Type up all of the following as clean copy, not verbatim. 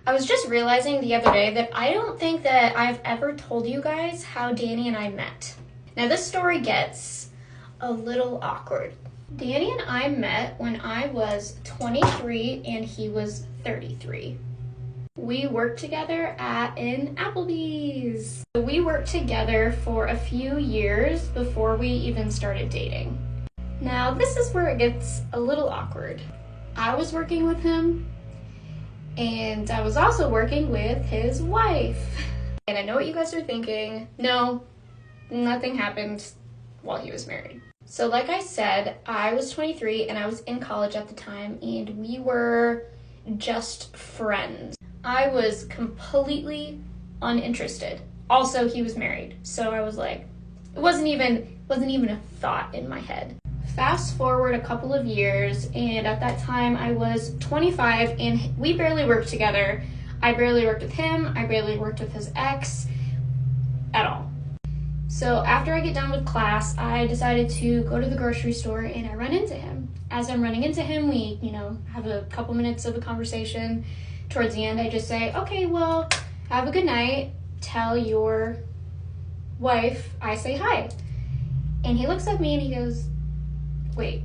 I was just realizing the other day that I don't think that I've ever told you guys how Danny and I met. Now this story gets a little awkward. Danny and I met when I was 23 and he was 33. We worked together at an Applebee's. We worked together for a few years before we even started dating. Now this is where it gets a little awkward. I was working with him, and I was also working with his wife. And I know what you guys are thinking. No, nothing happened while he was married. So like I said, I was 23 and I was in college at the time, and we were just friends. I was completely uninterested. Also, he was married, so I was like, it wasn't even a thought in my head. Fast forward a couple of years, and at that time I was 25 and we barely worked together. I barely worked with him, I barely worked with his ex at all. So after I get done with class, I decided to go to the grocery store and I run into him. As I'm running into him, we, have a couple minutes of a conversation. Towards the end, I just say, okay, well, have a good night. Tell your wife I say hi. And he looks at me and he goes, wait,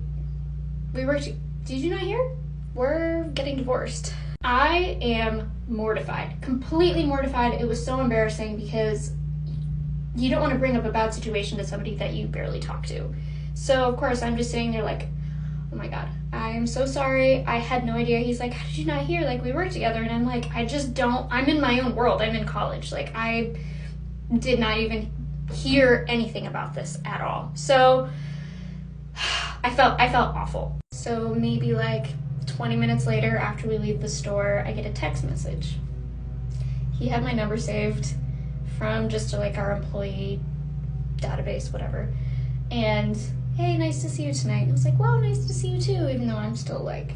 did you not hear? We're getting divorced. I am mortified, completely mortified. It was so embarrassing because you don't want to bring up a bad situation to somebody that you barely talk to. So of course I'm just sitting there like, oh my God, I'm so sorry. I had no idea. He's like, how did you not hear? Like, we work together. And I'm like, I'm in my own world. I'm in college. Like, I did not even hear anything about this at all. So I felt awful. So maybe like 20 minutes later, after we leave the store, I get a text message. He had my number saved from just like our employee database, whatever. And hey, nice to see you tonight. And I was like, well, nice to see you too, even though I'm still like,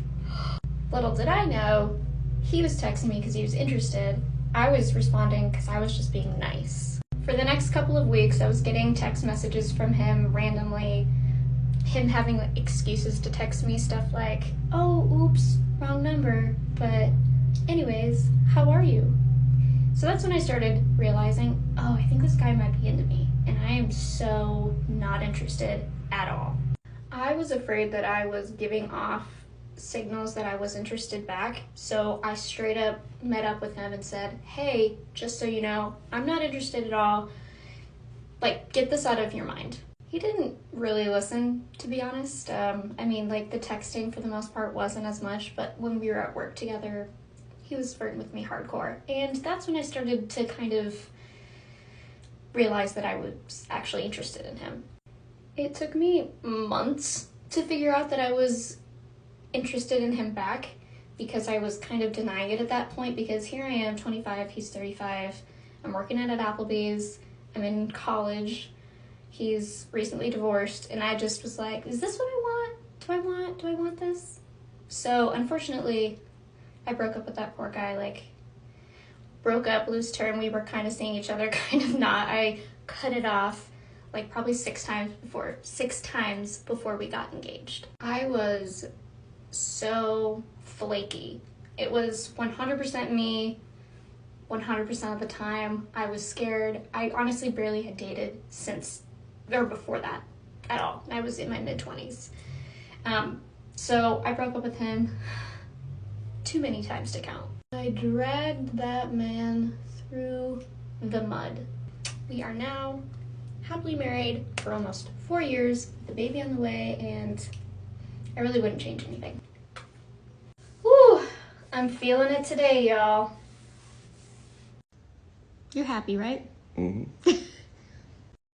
little did I know, he was texting me because he was interested. I was responding because I was just being nice. For the next couple of weeks, I was getting text messages from him randomly, him having excuses to text me stuff like, oh, oops, wrong number, but anyways, how are you? So that's when I started realizing, oh, I think this guy might be into me, and I am so not interested at all. I was afraid that I was giving off signals that I was interested back, so I straight up met up with him and said, hey, just so you know, I'm not interested at all. Like, get this out of your mind. He didn't really listen, to be honest. The texting for the most part wasn't as much, but when we were at work together, he was flirting with me hardcore. And that's when I started to kind of realize that I was actually interested in him. It took me months to figure out that I was interested in him back, because I was kind of denying it at that point, because here I am, 25, he's 35, I'm working at Applebee's, I'm in college, he's recently divorced, and I just was like, is this what I want? Do I want this? So unfortunately, I broke up with that poor guy. Broke up, loose term, we were kind of seeing each other, kind of not. I cut it off like probably six times before we got engaged. I was so flaky. It was 100% me, 100% of the time. I was scared. I honestly barely had dated before that at all. I was in my mid-20s. So I broke up with him too many times to count. I dragged that man through the mud. We are now happily married for almost 4 years, with a baby on the way, and I really wouldn't change anything. Woo! I'm feeling it today, y'all. You're happy, right? Mm-hmm.